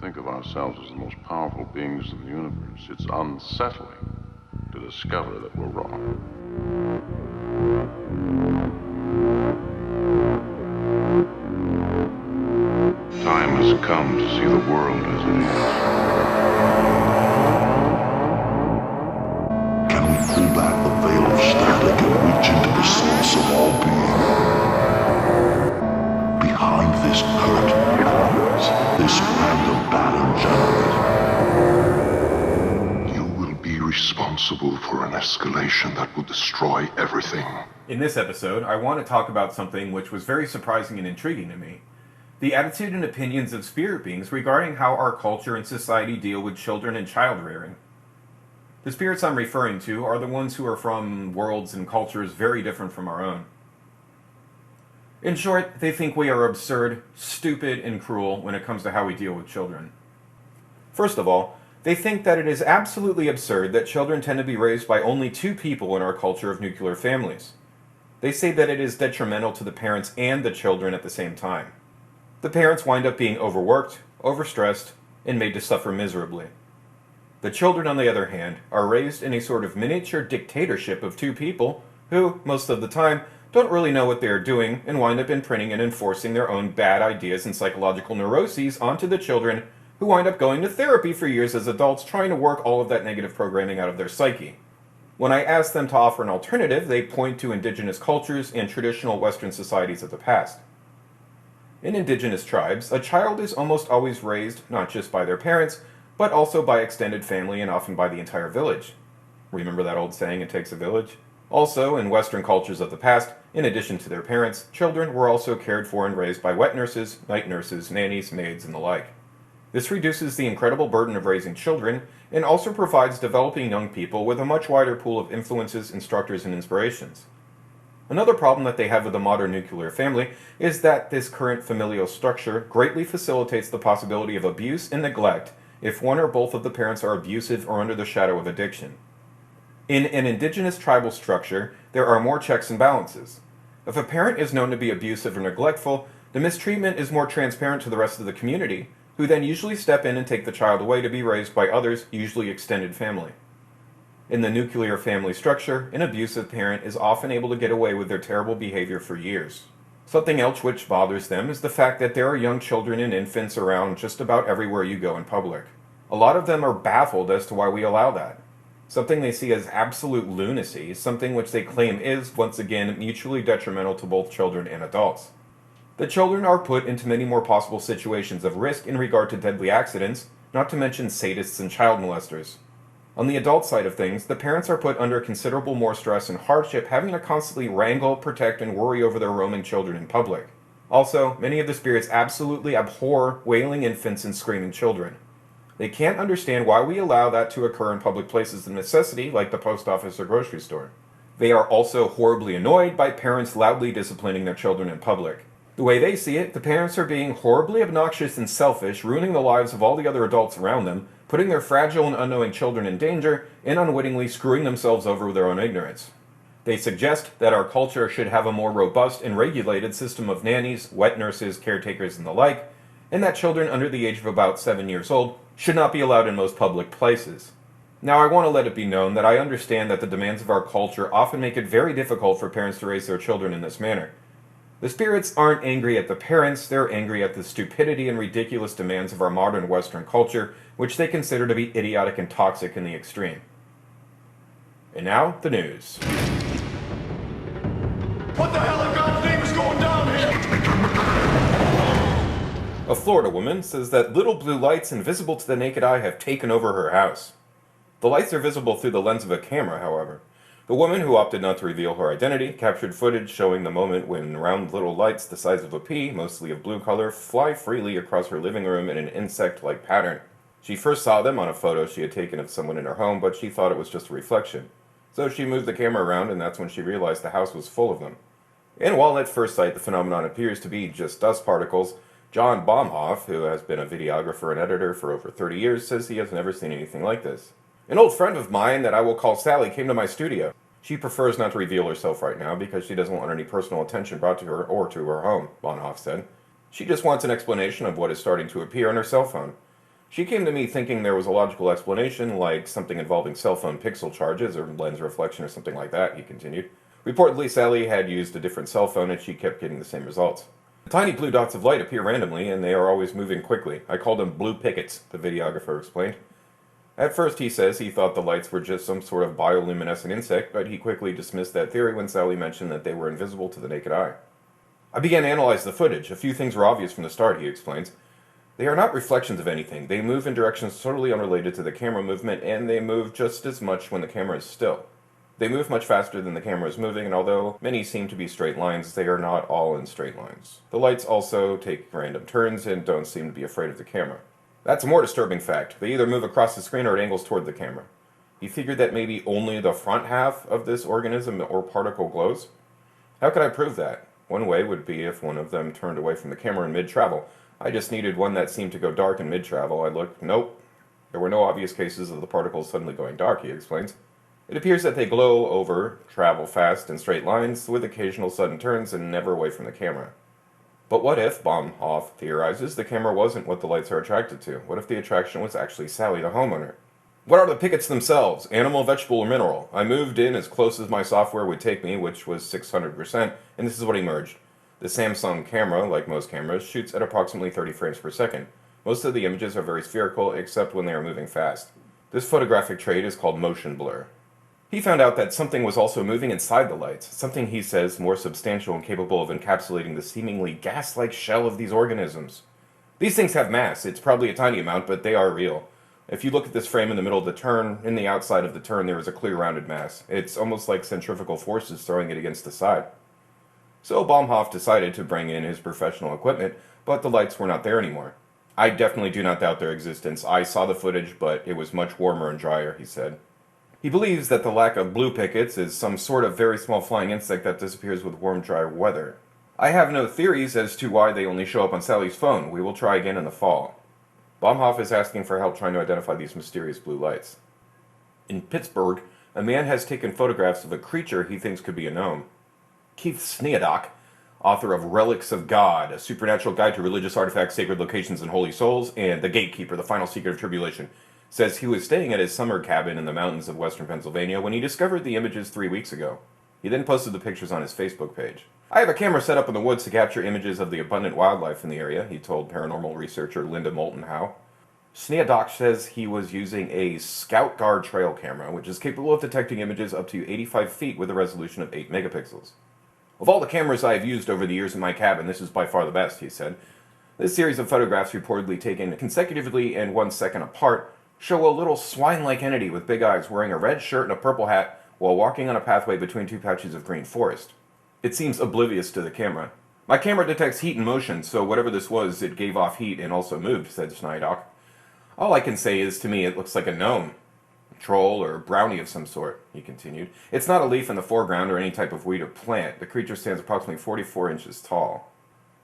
think of ourselves as the most powerful beings in the universe, it's unsettling to discover that we're wrong. Time has come to see the world as it is. Can we pull back the veil of static and reach into the source of all being? Behind this curtain, this random pattern generator, you will be responsible for an escalation that will destroy everything. In this episode, I want to talk about something which was very surprising and intriguing to me. The attitude and opinions of spirit beings regarding how our culture and society deal with children and child rearing. The spirits I'm referring to are the ones who are from worlds and cultures very different from our own. In short, they think we are absurd, stupid, and cruel when it comes to how we deal with children. First of all, they think that it is absolutely absurd that children tend to be raised by only two people in our culture of nuclear families. They say that it is detrimental to the parents and the children at the same time. The parents wind up being overworked, overstressed, and made to suffer miserably. The children, on the other hand, are raised in a sort of miniature dictatorship of two people who, most of the time, don't really know what they are doing and wind up imprinting and enforcing their own bad ideas and psychological neuroses onto the children, who wind up going to therapy for years as adults trying to work all of that negative programming out of their psyche. When I ask them to offer an alternative, they point to indigenous cultures and traditional Western societies of the past. In indigenous tribes, a child is almost always raised not just by their parents, but also by extended family and often by the entire village. Remember that old saying, it takes a village? Also, in Western cultures of the past, in addition to their parents, children were also cared for and raised by wet nurses, night nurses, nannies, maids, and the like. This reduces the incredible burden of raising children, and also provides developing young people with a much wider pool of influences, instructors, and inspirations. Another problem that they have with the modern nuclear family is that this current familial structure greatly facilitates the possibility of abuse and neglect if one or both of the parents are abusive or under the shadow of addiction. In an indigenous tribal structure, there are more checks and balances. If a parent is known to be abusive or neglectful, the mistreatment is more transparent to the rest of the community, who then usually step in and take the child away to be raised by others, usually extended family. In the nuclear family structure, an abusive parent is often able to get away with their terrible behavior for years. Something else which bothers them is the fact that there are young children and infants around just about everywhere you go in public. A lot of them are baffled as to why we allow that. Something they see as absolute lunacy, something which they claim is, once again, mutually detrimental to both children and adults. The children are put into many more possible situations of risk in regard to deadly accidents, not to mention sadists and child molesters. On the adult side of things, the parents are put under considerable more stress and hardship, having to constantly wrangle, protect, and worry over their roaming children in public. Also, many of the spirits absolutely abhor wailing infants and screaming children. They can't understand why we allow that to occur in public places of necessity, like the post office or grocery store. They are also horribly annoyed by parents loudly disciplining their children in public. The way they see it, the parents are being horribly obnoxious and selfish, ruining the lives of all the other adults around them, putting their fragile and unknowing children in danger, and unwittingly screwing themselves over with their own ignorance. They suggest that our culture should have a more robust and regulated system of nannies, wet nurses, caretakers, and the like, and that children under the age of about 7 years old should not be allowed in most public places. Now, I want to let it be known that I understand that the demands of our culture often make it very difficult for parents to raise their children in this manner. The spirits aren't angry at the parents, they're angry at the stupidity and ridiculous demands of our modern Western culture, which they consider to be idiotic and toxic in the extreme. And now, the news. What the hell in God's name is going down here? A Florida woman says that little blue lights invisible to the naked eye have taken over her house. The lights are visible through the lens of a camera, however. The woman, who opted not to reveal her identity, captured footage showing the moment when round little lights the size of a pea, mostly of blue color, fly freely across her living room in an insect-like pattern. She first saw them on a photo she had taken of someone in her home, but she thought it was just a reflection. So she moved the camera around, and that's when she realized the house was full of them. And while at first sight the phenomenon appears to be just dust particles, John Baumhoff, who has been a videographer and editor for over 30 years, says he has never seen anything like this. An old friend of mine that I will call Sally came to my studio. She prefers not to reveal herself right now because she doesn't want any personal attention brought to her or to her home, Baumhoff said. She just wants an explanation of what is starting to appear on her cell phone. She came to me thinking there was a logical explanation, like something involving cell phone pixel charges or lens reflection or something like that, he continued. Reportedly, Sally had used a different cell phone and she kept getting the same results. Tiny blue dots of light appear randomly, and they are always moving quickly. I called them blue pickets, the videographer explained. At first, he says he thought the lights were just some sort of bioluminescent insect, but he quickly dismissed that theory when Sally mentioned that they were invisible to the naked eye. I began to analyze the footage. A few things were obvious from the start, he explains. They are not reflections of anything. They move in directions totally unrelated to the camera movement, and they move just as much when the camera is still. They move much faster than the camera is moving, and although many seem to be straight lines, they are not all in straight lines. The lights also take random turns and don't seem to be afraid of the camera. That's a more disturbing fact. They either move across the screen or at angles toward the camera. He figured that maybe only the front half of this organism or particle glows. How could I prove that? One way would be if one of them turned away from the camera in mid-travel. I just needed one that seemed to go dark in mid-travel. I looked. Nope. There were no obvious cases of the particles suddenly going dark, he explains. It appears that they glow over, travel fast in straight lines, with occasional sudden turns, and never away from the camera. But what if, Baumhoff theorizes, the camera wasn't what the lights are attracted to? What if the attraction was actually Sally, the homeowner? What are the pickets themselves? Animal, vegetable, or mineral? I moved in as close as my software would take me, which was 600%, and this is what emerged. The Samsung camera, like most cameras, shoots at approximately 30 frames per second. Most of the images are very spherical, except when they are moving fast. This photographic trait is called motion blur. He found out that something was also moving inside the lights, something he says more substantial and capable of encapsulating the seemingly gas-like shell of these organisms. These things have mass. It's probably a tiny amount, but they are real. If you look at this frame in the middle of the turn, in the outside of the turn there is a clear rounded mass. It's almost like centrifugal forces throwing it against the side. So Baumhoff decided to bring in his professional equipment, but the lights were not there anymore. I definitely do not doubt their existence. I saw the footage, but it was much warmer and drier, he said. He believes that the lack of blue pickets is some sort of very small flying insect that disappears with warm, dry weather. I have no theories as to why they only show up on Sally's phone. We will try again in the fall. Baumhoff is asking for help trying to identify these mysterious blue lights. In Pittsburgh, a man has taken photographs of a creature he thinks could be a gnome. Keith Sneadock, author of Relics of God, A Supernatural Guide to Religious Artifacts, Sacred Locations, and Holy Souls, and The Gatekeeper, The Final Secret of Tribulation, says he was staying at his summer cabin in the mountains of western Pennsylvania when he discovered the images 3 weeks ago. He then posted the pictures on his Facebook page. I have a camera set up in the woods to capture images of the abundant wildlife in the area, he told paranormal researcher Linda Moulton Howe. Sneadock says he was using a Scout Guard trail camera, which is capable of detecting images up to 85 feet with a resolution of 8 megapixels. Of all the cameras I have used over the years in my cabin, this is by far the best, he said. This series of photographs, reportedly taken consecutively and 1 second apart, show a little swine-like entity with big eyes wearing a red shirt and a purple hat while walking on a pathway between 2 patches of green forest. It seems oblivious to the camera. My camera detects heat and motion, so whatever this was, it gave off heat and also moved, said Sneadock. All I can say is, to me, it looks like a gnome. A troll or brownie of some sort, he continued. It's not a leaf in the foreground or any type of weed or plant. The creature stands approximately 44 inches tall.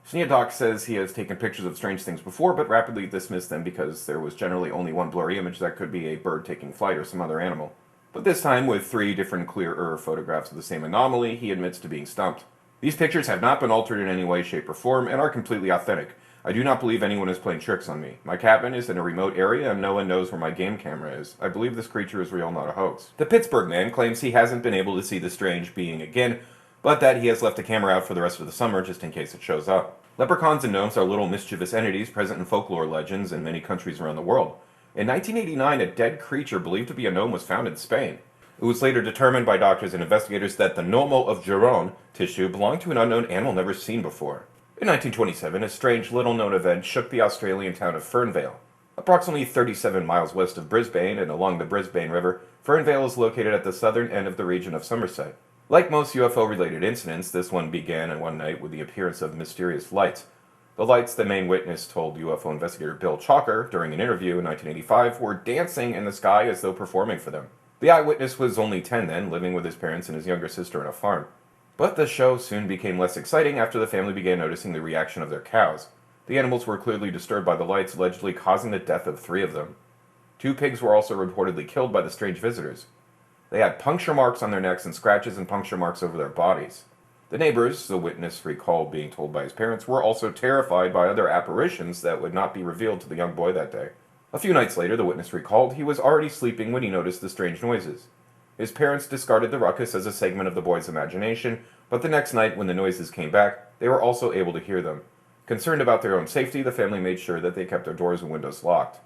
Sneadock says he has taken pictures of strange things before, but rapidly dismissed them because there was generally only one blurry image that could be a bird taking flight or some other animal. But this time, with 3 different clearer photographs of the same anomaly, he admits to being stumped. These pictures have not been altered in any way, shape, or form, and are completely authentic. I do not believe anyone is playing tricks on me. My cabin is in a remote area, and no one knows where my game camera is. I believe this creature is real, not a hoax. The Pittsburgh man claims he hasn't been able to see the strange being again, but that he has left the camera out for the rest of the summer just in case it shows up. Leprechauns and gnomes are little mischievous entities present in folklore legends in many countries around the world. In 1989, a dead creature believed to be a gnome was found in Spain. It was later determined by doctors and investigators that the gnomo of Giron tissue belonged to an unknown animal never seen before. In 1927, a strange little-known event shook the Australian town of Fernvale. Approximately 37 miles west of Brisbane and along the Brisbane River, Fernvale is located at the southern end of the region of Somerset. Like most UFO-related incidents, this one began in one night with the appearance of mysterious lights. The lights, the main witness told UFO investigator Bill Chalker during an interview in 1985, were dancing in the sky as though performing for them. The eyewitness was only 10 then, living with his parents and his younger sister on a farm. But the show soon became less exciting after the family began noticing the reaction of their cows. The animals were clearly disturbed by the lights, allegedly causing the death of 3 of them. 2 pigs were also reportedly killed by the strange visitors. They had puncture marks on their necks and scratches and puncture marks over their bodies. The neighbors, the witness recalled being told by his parents, were also terrified by other apparitions that would not be revealed to the young boy that day. A few nights later, the witness recalled, he was already sleeping when he noticed the strange noises. His parents discarded the ruckus as a segment of the boy's imagination, but the next night when the noises came back, they were also able to hear them. Concerned about their own safety, the family made sure that they kept their doors and windows locked.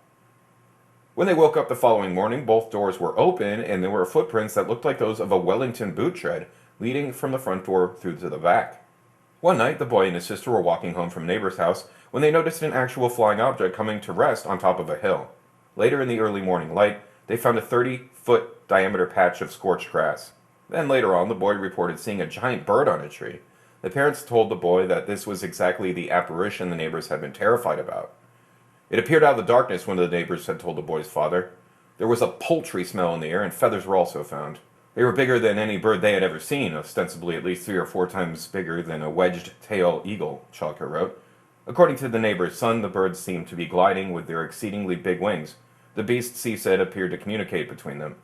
When they woke up the following morning, both doors were open, and there were footprints that looked like those of a Wellington boot tread, leading from the front door through to the back. One night, the boy and his sister were walking home from a neighbor's house when they noticed an actual flying object coming to rest on top of a hill. Later in the early morning light, they found a 30-foot diameter patch of scorched grass. Then later on, the boy reported seeing a giant bird on a tree. The parents told the boy that this was exactly the apparition the neighbors had been terrified about. It appeared out of the darkness, one of the neighbors had told the boy's father. There was a poultry smell in the air, and feathers were also found. They were bigger than any bird they had ever seen, ostensibly at least 3 or 4 times bigger than a wedged-tail eagle, Chalker wrote. According to the neighbor's son, the birds seemed to be gliding with their exceedingly big wings. The beasts, he said, appeared to communicate between them.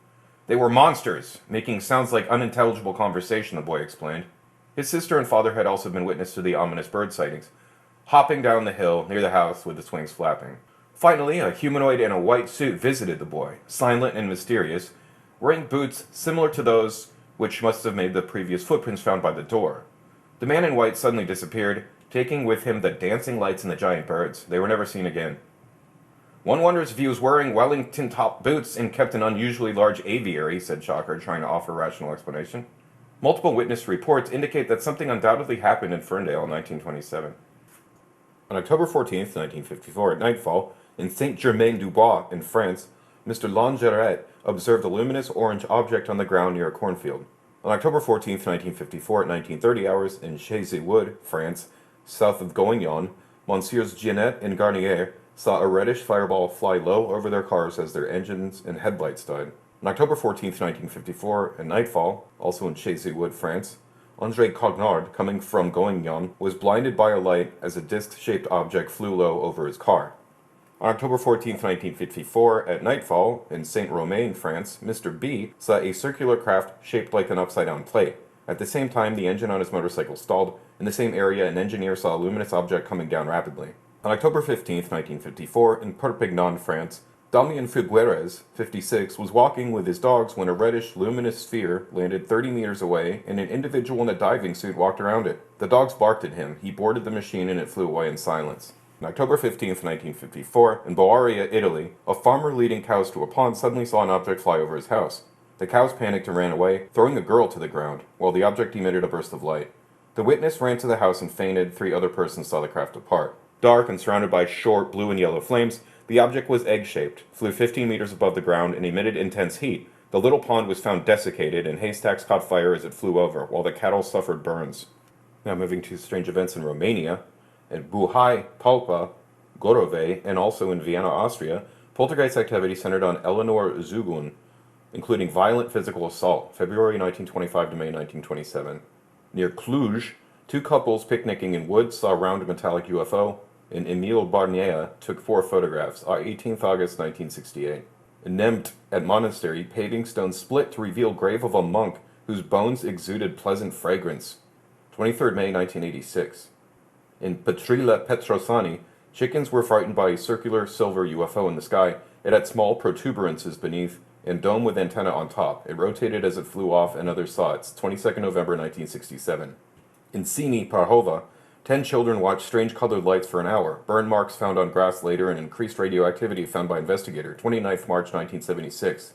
They were monsters, making sounds like unintelligible conversation, the boy explained. His sister and father had also been witness to the ominous bird sightings, hopping down the hill near the house with its wings flapping. Finally, a humanoid in a white suit visited the boy, silent and mysterious, wearing boots similar to those which must have made the previous footprints found by the door. The man in white suddenly disappeared, taking with him the dancing lights and the giant birds. They were never seen again. One wonders if he was wearing Wellington-top boots and kept an unusually large aviary, said Shocker, trying to offer rational explanation. Multiple witness reports indicate that something undoubtedly happened in Ferndale in 1927. On October 14, 1954, at nightfall, in Saint-Germain-du-Bois in France, Mr. Langeret observed a luminous orange object on the ground near a cornfield. On October 14, 1954, at 1930 hours, in Chasey-Wood, France, south of Goignon, Messieurs Jeannet and Garnier saw a reddish fireball fly low over their cars as their engines and headlights died. On October 14, 1954, at nightfall, also in Chasey-Wood, France, André Cognard, coming from Goignon, was blinded by a light as a disc-shaped object flew low over his car. On October 14, 1954, at nightfall, in Saint-Romain, France, Mr. B saw a circular craft shaped like an upside-down plate. At the same time, the engine on his motorcycle stalled. In the same area, an engineer saw a luminous object coming down rapidly. On October 15, 1954, in Perpignan, France, Damien Figueres, 56, was walking with his dogs when a reddish, luminous sphere landed 30 meters away, and an individual in a diving suit walked around it. The dogs barked at him. He boarded the machine, and it flew away in silence. On October 15, 1954, in Boaria, Italy, a farmer leading cows to a pond suddenly saw an object fly over his house. The cows panicked and ran away, throwing a girl to the ground, while the object emitted a burst of light. The witness ran to the house and fainted. 3 other persons saw the craft depart. Dark and surrounded by short blue and yellow flames, the object was egg-shaped, flew 15 meters above the ground, and emitted intense heat. The little pond was found desiccated, and haystacks caught fire as it flew over, while the cattle suffered burns. Now moving to strange events in Romania. At Buhai, Palpa, Gorove, and also in Vienna, Austria, poltergeist activity centered on Eleanor Zugun, including violent physical assault, February 1925 to May 1927. Near Cluj, 2 couples picnicking in woods saw a round metallic UFO, and Emile Barnier took 4 photographs, 18th August 1968. In Nemt, at monastery, paving stones split to reveal grave of a monk whose bones exuded pleasant fragrance, 23rd May 1986. In Petrila Petrosani, chickens were frightened by a circular silver UFO in the sky. It had small protuberances beneath and dome with antenna on top. It rotated as it flew off, and others saw it. 22nd November 1967. In Sini, Parhova, 10 children watched strange colored lights for an hour. Burn marks found on grass later, and increased radioactivity found by investigator. 29th March 1976.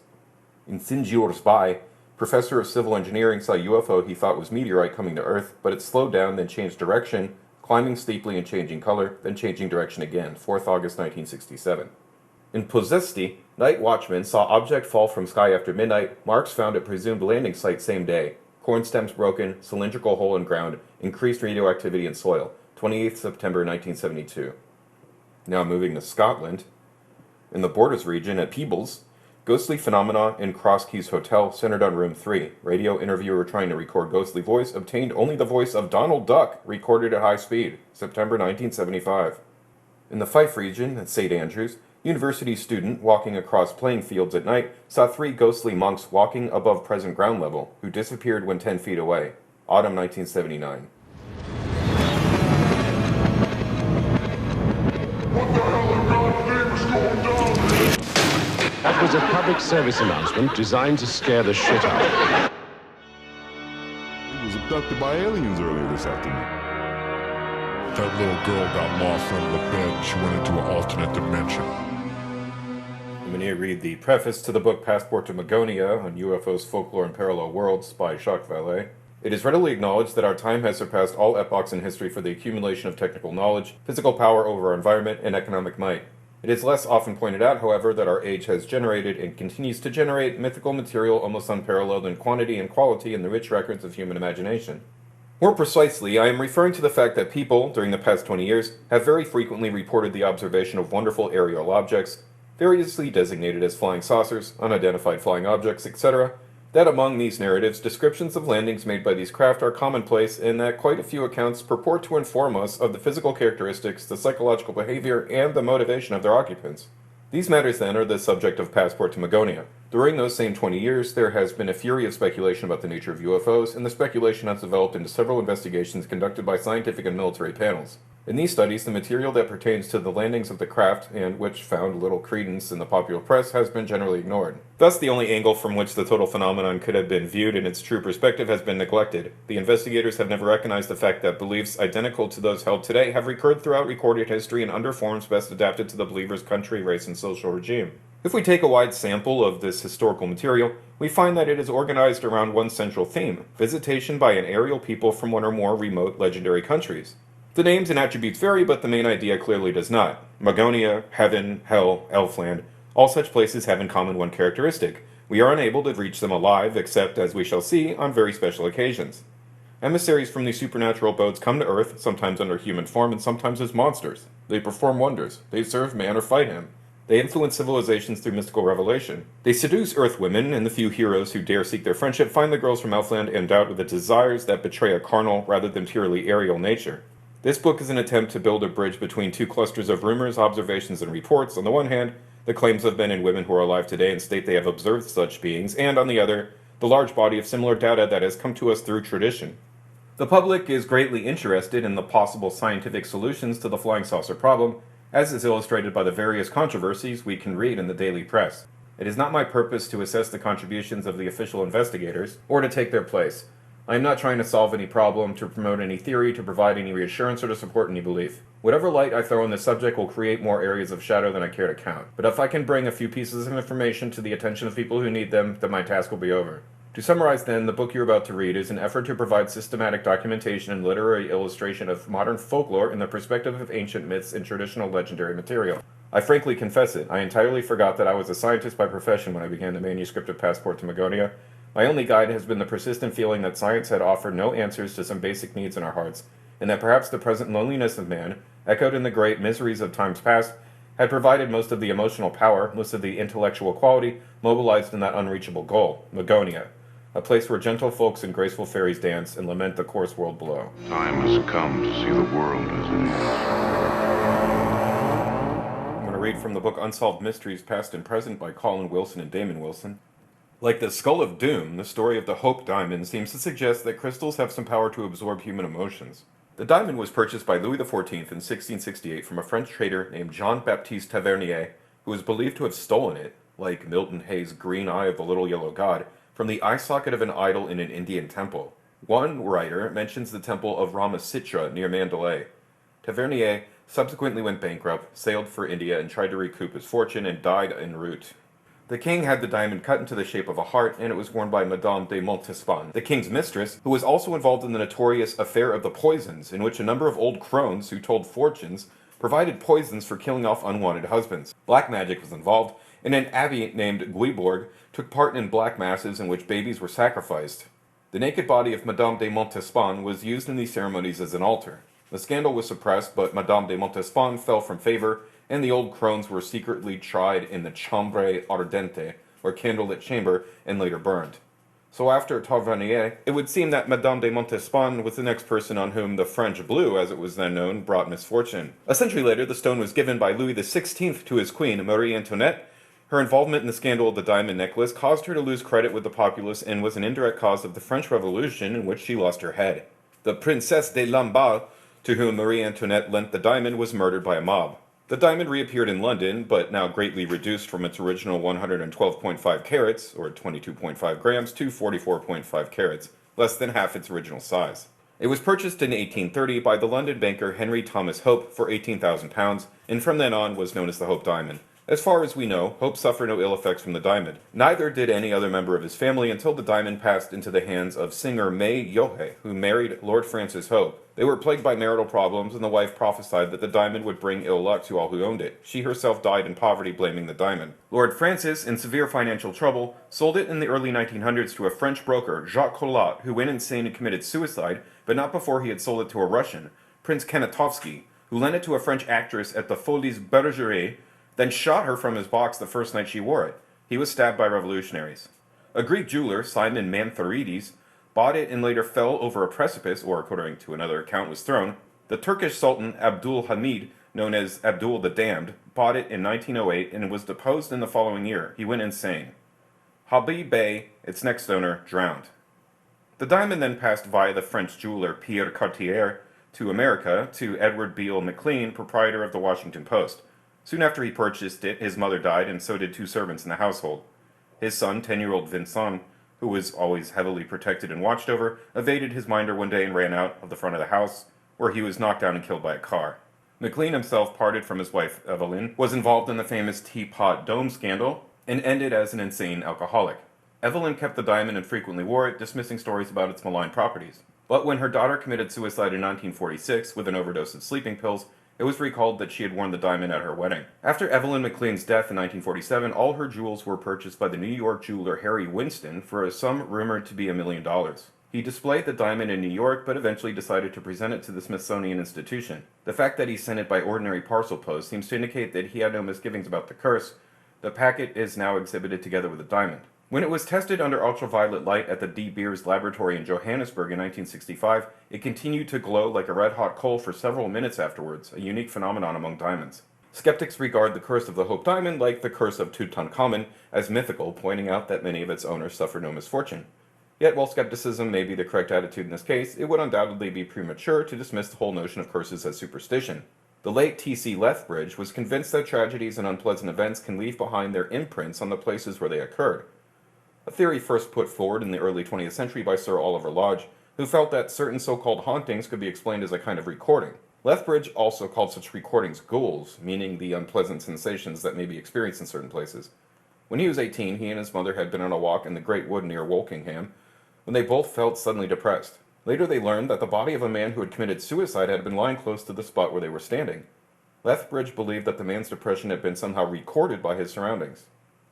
In Singiursbai, professor of civil engineering saw a UFO he thought was meteorite coming to Earth, but it slowed down, then changed direction, climbing steeply and changing color, then changing direction again. 4th August 1967. In Pozesti, night watchmen saw object fall from sky after midnight, marks found at presumed landing site same day. Corn stems broken, cylindrical hole in ground, increased radioactivity in soil. 28th September 1972. Now moving to Scotland. In the Borders region at Peebles, ghostly phenomena in Cross Keys Hotel centered on room 3. Radio interviewer trying to record ghostly voice obtained only the voice of Donald Duck, recorded at high speed. September 1975. In the Fife region at St. Andrews, university student walking across playing fields at night saw 3 ghostly monks walking above present ground level, who disappeared when 10 feet away. Autumn 1979. What the hell in God's name is going down here? was a public service announcement designed to scare the shit out of you. He was abducted by aliens earlier this afternoon. That little girl got lost under the bed and she went into an alternate dimension. I'm going to read the preface to the book Passport to Magonia on UFOs, Folklore, and Parallel Worlds by Jacques Vallee. It is readily acknowledged that our time has surpassed all epochs in history for the accumulation of technical knowledge, physical power over our environment, and economic might. It is less often pointed out, however, that our age has generated and continues to generate mythical material almost unparalleled in quantity and quality in the rich records of human imagination. More precisely, I am referring to the fact that people, during the past 20 years, have very frequently reported the observation of wonderful aerial objects, variously designated as flying saucers, unidentified flying objects, etc., that among these narratives, descriptions of landings made by these craft are commonplace, and that quite a few accounts purport to inform us of the physical characteristics, the psychological behavior, and the motivation of their occupants. These matters, then, are the subject of Passport to Magonia. During those same 20 years, there has been a fury of speculation about the nature of UFOs, and the speculation has developed into several investigations conducted by scientific and military panels. In these studies, the material that pertains to the landings of the craft, and which found little credence in the popular press, has been generally ignored. Thus, the only angle from which the total phenomenon could have been viewed in its true perspective has been neglected. The investigators have never recognized the fact that beliefs identical to those held today have recurred throughout recorded history and under forms best adapted to the believer's country, race, and social regime. If we take a wide sample of this historical material, we find that it is organized around one central theme: visitation by an aerial people from one or more remote legendary countries. The names and attributes vary, but the main idea clearly does not. Magonia, heaven, hell, elfland, all such places have in common one characteristic: we are unable to reach them alive, except, as we shall see, on very special occasions. Emissaries from these supernatural abodes come to Earth, sometimes under human form and sometimes as monsters. They perform wonders. They serve man or fight him. They influence civilizations through mystical revelation. They seduce Earth women, and the few heroes who dare seek their friendship find the girls from Elfland endowed with the desires that betray a carnal rather than purely aerial nature. This book is an attempt to build a bridge between two clusters of rumors, observations, and reports. On the one hand, the claims of men and women who are alive today and state they have observed such beings, and on the other, the large body of similar data that has come to us through tradition. The public is greatly interested in the possible scientific solutions to the flying saucer problem, as is illustrated by the various controversies we can read in the daily press. It is not my purpose to assess the contributions of the official investigators, or to take their place. I am not trying to solve any problem, to promote any theory, to provide any reassurance, or to support any belief. Whatever light I throw on this subject will create more areas of shadow than I care to count. But if I can bring a few pieces of information to the attention of people who need them, then my task will be over. To summarize then, the book you're about to read is an effort to provide systematic documentation and literary illustration of modern folklore in the perspective of ancient myths and traditional legendary material. I frankly confess it, I entirely forgot that I was a scientist by profession when I began the manuscript of Passport to Magonia. My only guide has been the persistent feeling that science had offered no answers to some basic needs in our hearts, and that perhaps the present loneliness of man, echoed in the great miseries of times past, had provided most of the emotional power, most of the intellectual quality, mobilized in that unreachable goal, Magonia, a place where gentle folks and graceful fairies dance and lament the coarse world below. Time has come to see the world as it is. I'm going to read from the book Unsolved Mysteries, Past and Present by Colin Wilson and Damon Wilson. Like the Skull of Doom, the story of the Hope Diamond seems to suggest that crystals have some power to absorb human emotions. The diamond was purchased by Louis XIV in 1668 from a French trader named Jean-Baptiste Tavernier, who is believed to have stolen it, like Milton Hayes' Green Eye of the Little Yellow God, from the eye socket of an idol in an Indian temple. One writer mentions the temple of Ramasitra near Mandalay. Tavernier subsequently went bankrupt, sailed for India, and tried to recoup his fortune, and died en route. The king had the diamond cut into the shape of a heart, and it was worn by Madame de Montespan, the king's mistress, who was also involved in the notorious Affair of the Poisons, in which a number of old crones who told fortunes provided poisons for killing off unwanted husbands. Black magic was involved, and an abbey named Guibourg took part in black masses in which babies were sacrificed. The naked body of Madame de Montespan was used in these ceremonies as an altar. The scandal was suppressed, but Madame de Montespan fell from favor, and the old crones were secretly tried in the chambre ardente, or candlelit chamber, and later burned. So after Tavernier, it would seem that Madame de Montespan was the next person on whom the French blue, as it was then known, brought misfortune. A century later, the stone was given by Louis XVI to his queen, Marie Antoinette. Her involvement in the scandal of the diamond necklace caused her to lose credit with the populace and was an indirect cause of the French Revolution, in which she lost her head. The Princesse de Lamballe, to whom Marie Antoinette lent the diamond, was murdered by a mob. The diamond reappeared in London, but now greatly reduced from its original 112.5 carats, or 22.5 grams, to 44.5 carats, less than half its original size. It was purchased in 1830 by the London banker Henry Thomas Hope for £18,000, and from then on was known as the Hope Diamond. As far as we know, Hope suffered no ill effects from the diamond. Neither did any other member of his family until the diamond passed into the hands of singer May Yohe, who married Lord Francis Hope. They were plagued by marital problems, and the wife prophesied that the diamond would bring ill luck to all who owned it. She herself died in poverty, blaming the diamond. Lord Francis, in severe financial trouble, sold it in the early 1900s to a French broker, Jacques Vallee, who went insane and committed suicide, but not before he had sold it to a Russian, Prince Kanatovsky, who lent it to a French actress at the Folies Bergeret, then shot her from his box the first night she wore it. He was stabbed by revolutionaries. A Greek jeweler, Simon Mantharides, bought it and later fell over a precipice, or according to another account was thrown. The Turkish Sultan Abdul Hamid, known as Abdul the Damned, bought it in 1908 and was deposed in the following year. He went insane. Habib Bey, its next owner, drowned. The diamond then passed via the French jeweler Pierre Cartier to America to Edward Beale McLean, proprietor of the Washington Post. Soon after he purchased it, his mother died, and so did two servants in the household. His son, 10-year-old Vincent, who was always heavily protected and watched over, evaded his minder one day and ran out of the front of the house, where he was knocked down and killed by a car. McLean himself parted from his wife, Evelyn, was involved in the famous Teapot Dome scandal, and ended as an insane alcoholic. Evelyn kept the diamond and frequently wore it, dismissing stories about its malign properties. But when her daughter committed suicide in 1946 with an overdose of sleeping pills, it was recalled that she had worn the diamond at her wedding. After Evelyn McLean's death in 1947, all her jewels were purchased by the New York jeweler Harry Winston for a sum rumored to be $1 million. He displayed the diamond in New York, but eventually decided to present it to the Smithsonian Institution. The fact that he sent it by ordinary parcel post seems to indicate that he had no misgivings about the curse. The packet is now exhibited together with the diamond. When it was tested under ultraviolet light at the De Beers laboratory in Johannesburg in 1965, it continued to glow like a red-hot coal for several minutes afterwards, a unique phenomenon among diamonds. Skeptics regard the curse of the Hope Diamond like the curse of Tutankhamun as mythical, pointing out that many of its owners suffered no misfortune. Yet, while skepticism may be the correct attitude in this case, it would undoubtedly be premature to dismiss the whole notion of curses as superstition. The late T.C. Lethbridge was convinced that tragedies and unpleasant events can leave behind their imprints on the places where they occurred. A theory first put forward in the early 20th century by Sir Oliver Lodge, who felt that certain so-called hauntings could be explained as a kind of recording. Lethbridge also called such recordings ghouls, meaning the unpleasant sensations that may be experienced in certain places. When he was 18, he and his mother had been on a walk in the Great Wood near Wokingham, when they both felt suddenly depressed. Later they learned that the body of a man who had committed suicide had been lying close to the spot where they were standing. Lethbridge believed that the man's depression had been somehow recorded by his surroundings.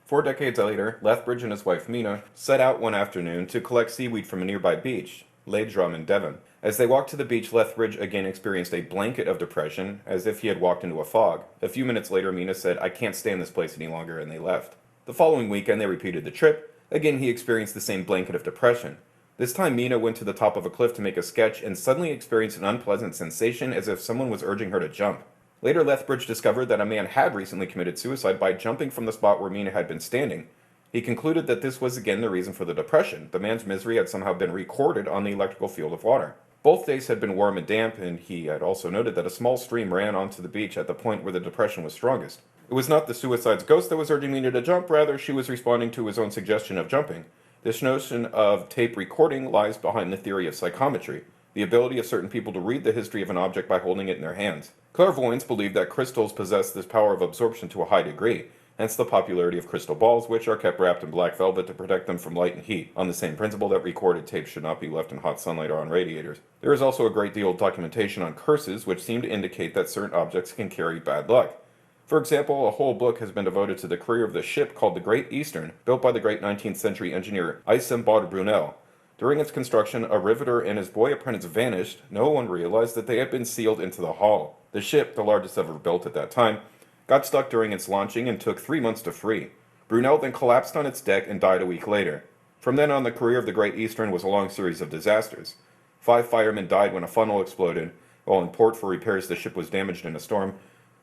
4 decades later, Lethbridge and his wife Mina set out one afternoon to collect seaweed from a nearby beach, Leitrim in Devon. As they walked to the beach, Lethbridge again experienced a blanket of depression, as if he had walked into a fog. A few minutes later, Mina said, "I can't stay in this place any longer," and they left. The following weekend, they repeated the trip. Again, he experienced the same blanket of depression. This time, Mina went to the top of a cliff to make a sketch and suddenly experienced an unpleasant sensation as if someone was urging her to jump. Later, Lethbridge discovered that a man had recently committed suicide by jumping from the spot where Mina had been standing. He concluded that this was again the reason for the depression. The man's misery had somehow been recorded on the electrical field of water. Both days had been warm and damp, and he had also noted that a small stream ran onto the beach at the point where the depression was strongest. It was not the suicide's ghost that was urging Mina to jump, rather she was responding to his own suggestion of jumping. This notion of tape recording lies behind the theory of psychometry, the ability of certain people to read the history of an object by holding it in their hands. Clairvoyants believe that crystals possess this power of absorption to a high degree, hence the popularity of crystal balls, which are kept wrapped in black velvet to protect them from light and heat, on the same principle that recorded tapes should not be left in hot sunlight or on radiators. There is also a great deal of documentation on curses, which seem to indicate that certain objects can carry bad luck. For example, a whole book has been devoted to the career of the ship called the Great Eastern, built by the great 19th century engineer Isambard Brunel. During its construction, a riveter and his boy apprentice vanished. No one realized that they had been sealed into the hull. The ship, the largest ever built at that time, got stuck during its launching and took 3 months to free. Brunel then collapsed on its deck and died a week later. From then on, the career of the Great Eastern was a long series of disasters. 5 firemen died when a funnel exploded. While in port for repairs, the ship was damaged in a storm.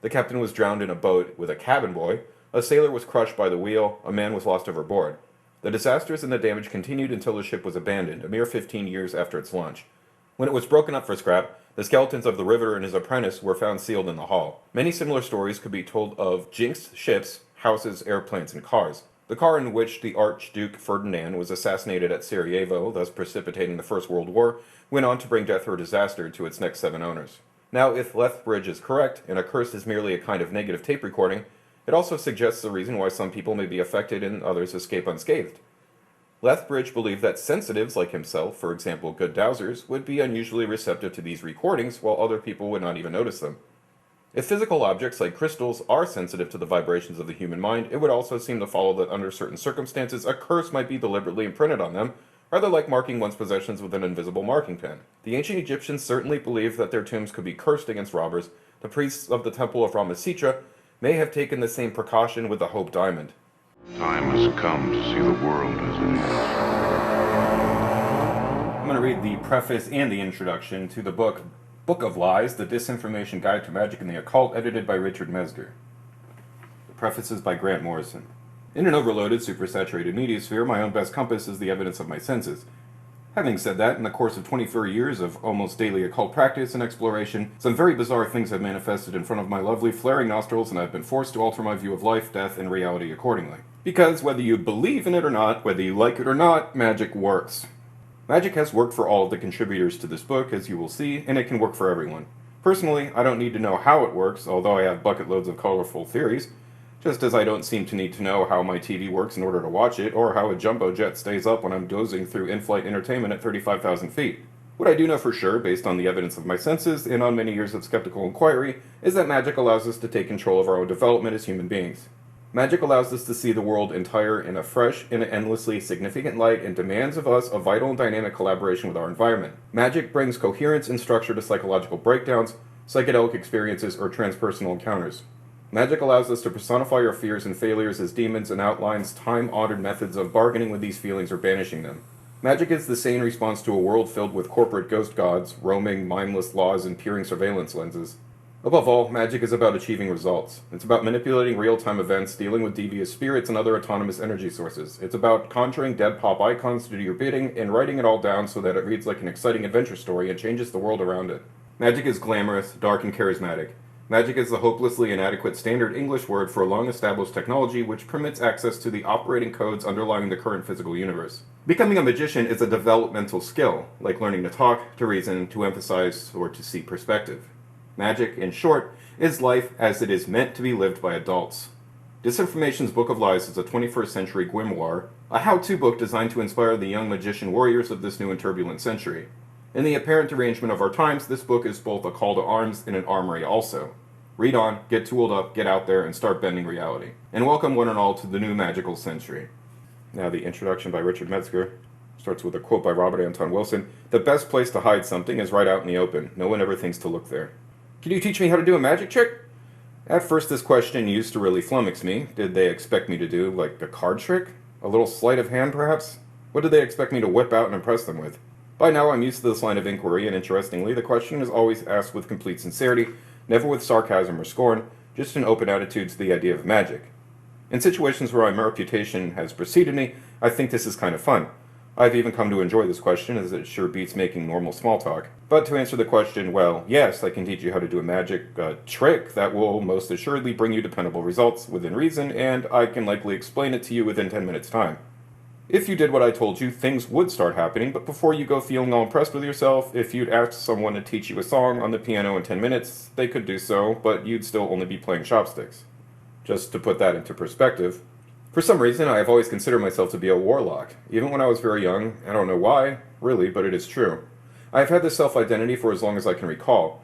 The captain was drowned in a boat with a cabin boy. A sailor was crushed by the wheel. A man was lost overboard. The disasters and the damage continued until the ship was abandoned, a mere 15 years after its launch. When it was broken up for scrap, The skeletons of the riveter and his apprentice were found sealed in the hall. Many similar stories could be told of jinxed ships, houses, airplanes, and cars. The car in which the Archduke Ferdinand was assassinated at Sarajevo, thus precipitating the First World War, went on to bring death or disaster to its next 7 owners. Now, if Lethbridge is correct, and a curse is merely a kind of negative tape recording, it also suggests the reason why some people may be affected and others escape unscathed. Lethbridge believed that sensitives like himself, for example good dowsers, would be unusually receptive to these recordings, while other people would not even notice them. If physical objects like crystals are sensitive to the vibrations of the human mind, it would also seem to follow that under certain circumstances a curse might be deliberately imprinted on them, rather like marking one's possessions with an invisible marking pen. The ancient Egyptians certainly believed that their tombs could be cursed against robbers. The priests of the temple of Ramessetra may have taken the same precaution with the Hope Diamond. Time has come to see the world as it is. I'm going to read the preface and the introduction to the book of Lies, The Disinformation Guide to Magic and the Occult, edited by Richard Metzger. The preface is by Grant Morrison. In an overloaded, supersaturated mediosphere, my own best compass is the evidence of my senses. Having said that, in the course of 24 years of almost daily occult practice and exploration, some very bizarre things have manifested in front of my lovely flaring nostrils, and I've been forced to alter my view of life, death, and reality accordingly. Because whether you believe in it or not, whether you like it or not, magic works. Magic has worked for all of the contributors to this book, as you will see, and it can work for everyone. Personally, I don't need to know how it works, although I have bucket loads of colorful theories, just as I don't seem to need to know how my TV works in order to watch it, or how a jumbo jet stays up when I'm dozing through in-flight entertainment at 35,000 feet. What I do know for sure, based on the evidence of my senses and on many years of skeptical inquiry, is that magic allows us to take control of our own development as human beings. Magic allows us to see the world entire in a fresh and endlessly significant light and demands of us a vital and dynamic collaboration with our environment. Magic brings coherence and structure to psychological breakdowns, psychedelic experiences, or transpersonal encounters. Magic allows us to personify our fears and failures as demons and outlines time-honored methods of bargaining with these feelings or banishing them. Magic is the sane response to a world filled with corporate ghost gods, roaming, mindless laws, and peering surveillance lenses. Above all, magic is about achieving results. It's about manipulating real-time events, dealing with devious spirits and other autonomous energy sources. It's about conjuring dead pop icons to do your bidding and writing it all down so that it reads like an exciting adventure story and changes the world around it. Magic is glamorous, dark, and charismatic. Magic is the hopelessly inadequate standard English word for a long-established technology which permits access to the operating codes underlying the current physical universe. Becoming a magician is a developmental skill, like learning to talk, to reason, to emphasize, or to see perspective. Magic, in short, is life as it is meant to be lived by adults. Disinformation's Book of Lies is a 21st century grimoire, a how-to book designed to inspire the young magician warriors of this new and turbulent century. In the apparent derangement of our times, this book is both a call to arms and an armory also. Read on, get tooled up, get out there, and start bending reality. And welcome one and all to the new magical century. Now the introduction by Richard Metzger starts with a quote by Robert Anton Wilson. The best place to hide something is right out in the open. No one ever thinks to look there. Can you teach me how to do a magic trick? At first this question used to really flummox me. Did they expect me to do, like, a card trick? A little sleight of hand, perhaps? What did they expect me to whip out and impress them with? By now I'm used to this line of inquiry, and interestingly, the question is always asked with complete sincerity, never with sarcasm or scorn, just an open attitude to the idea of magic. In situations where my reputation has preceded me, I think this is kind of fun. I've even come to enjoy this question, as it sure beats making normal small talk. But to answer the question, well, yes, I can teach you how to do a magic trick that will most assuredly bring you dependable results within reason, and I can likely explain it to you within 10 minutes' time. If you did what I told you, things would start happening, but before you go feeling all impressed with yourself, if you'd asked someone to teach you a song on the piano in 10 minutes, they could do so, but you'd still only be playing chopsticks. Just to put that into perspective, for some reason I have always considered myself to be a warlock, even when I was very young. I don't know why, really, but it is true. I have had this self-identity for as long as I can recall.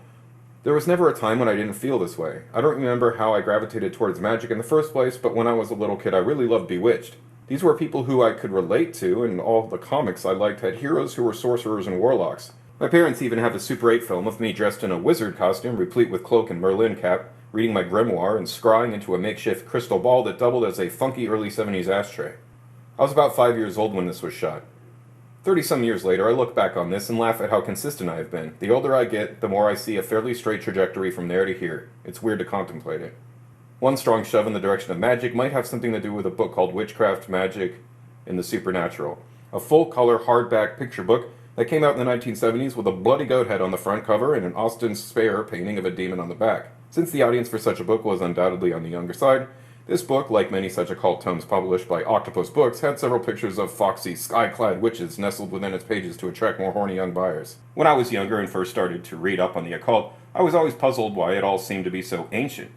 There was never a time when I didn't feel this way. I don't remember how I gravitated towards magic in the first place, but when I was a little kid I really loved Bewitched. These were people who I could relate to, and all the comics I liked had heroes who were sorcerers and warlocks. My parents even have a Super 8 film of me dressed in a wizard costume, replete with cloak and Merlin cap, reading my grimoire and scrying into a makeshift crystal ball that doubled as a funky early 70s ashtray. I was about 5 years old when this was shot. 30-some years later, I look back on this and laugh at how consistent I have been. The older I get, the more I see a fairly straight trajectory from there to here. It's weird to contemplate it. One strong shove in the direction of magic might have something to do with a book called Witchcraft, Magic, and the Supernatural. A full-color, hardback picture book that came out in the 1970s with a bloody goat head on the front cover and an Austin Spare painting of a demon on the back. Since the audience for such a book was undoubtedly on the younger side, this book, like many such occult tomes published by Octopus Books, had several pictures of foxy, sky-clad witches nestled within its pages to attract more horny young buyers. When I was younger and first started to read up on the occult, I was always puzzled why it all seemed to be so ancient.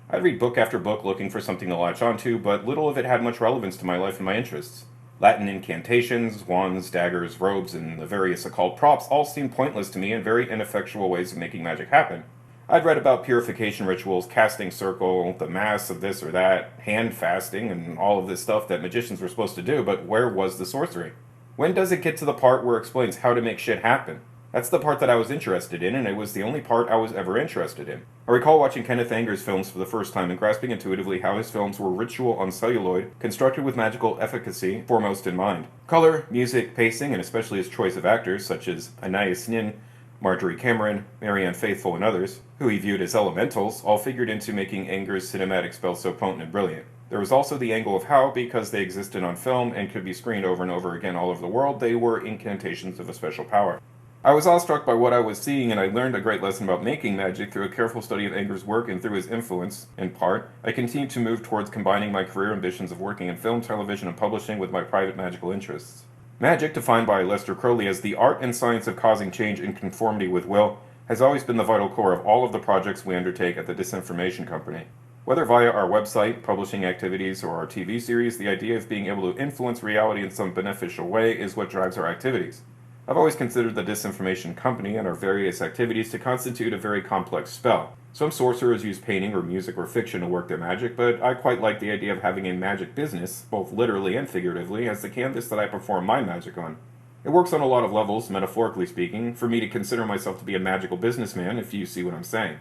I'd read book after book looking for something to latch onto, but little of it had much relevance to my life and my interests. Latin incantations, wands, daggers, robes, and the various occult props all seemed pointless to me and very ineffectual ways of making magic happen. I'd read about purification rituals, casting circle, the mass of this or that, hand fasting, and all of this stuff that magicians were supposed to do, but where was the sorcery? When does it get to the part where it explains how to make shit happen? That's the part that I was interested in, and it was the only part I was ever interested in. I recall watching Kenneth Anger's films for the first time and grasping intuitively how his films were ritual on celluloid, constructed with magical efficacy foremost in mind. Color, music, pacing, and especially his choice of actors, such as Anais Nin, Marjorie Cameron, Marianne Faithfull, and others, who he viewed as elementals, all figured into making Anger's cinematic spell so potent and brilliant. There was also the angle of how, because they existed on film and could be screened over and over again all over the world, they were incantations of a special power. I was awestruck by what I was seeing, and I learned a great lesson about making magic through a careful study of Anger's work, and through his influence, in part, I continued to move towards combining my career ambitions of working in film, television, and publishing with my private magical interests. Magic, defined by Lester Crowley as the art and science of causing change in conformity with will, has always been the vital core of all of the projects we undertake at the Disinformation Company. Whether via our website, publishing activities, or our TV series, the idea of being able to influence reality in some beneficial way is what drives our activities. I've always considered the Disinformation Company and our various activities to constitute a very complex spell. Some sorcerers use painting or music or fiction to work their magic, but I quite like the idea of having a magic business, both literally and figuratively, as the canvas that I perform my magic on. It works on a lot of levels, metaphorically speaking, for me to consider myself to be a magical businessman, if you see what I'm saying.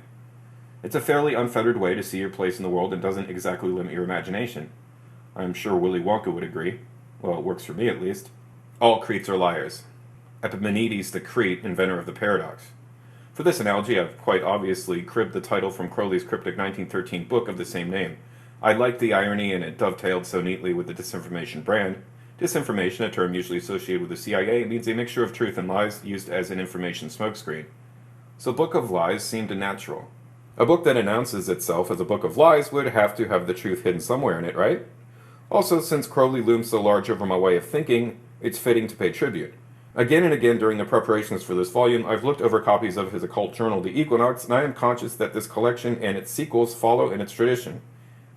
It's a fairly unfettered way to see your place in the world and doesn't exactly limit your imagination. I'm sure Willy Wonka would agree. Well, it works for me at least. All Cretes are liars. Epimenides the Crete, inventor of the paradox. For this analogy, I've quite obviously cribbed the title from Crowley's cryptic 1913 book of the same name. I liked the irony, and it dovetailed so neatly with the Disinformation brand. Disinformation, a term usually associated with the CIA, means a mixture of truth and lies used as an information smokescreen. So Book of Lies seemed natural. A book that announces itself as a book of lies would have to have the truth hidden somewhere in it, right? Also, since Crowley looms so large over my way of thinking, it's fitting to pay tribute. Again and again during the preparations for this volume, I've looked over copies of his occult journal, The Equinox, and I am conscious that this collection and its sequels follow in its tradition.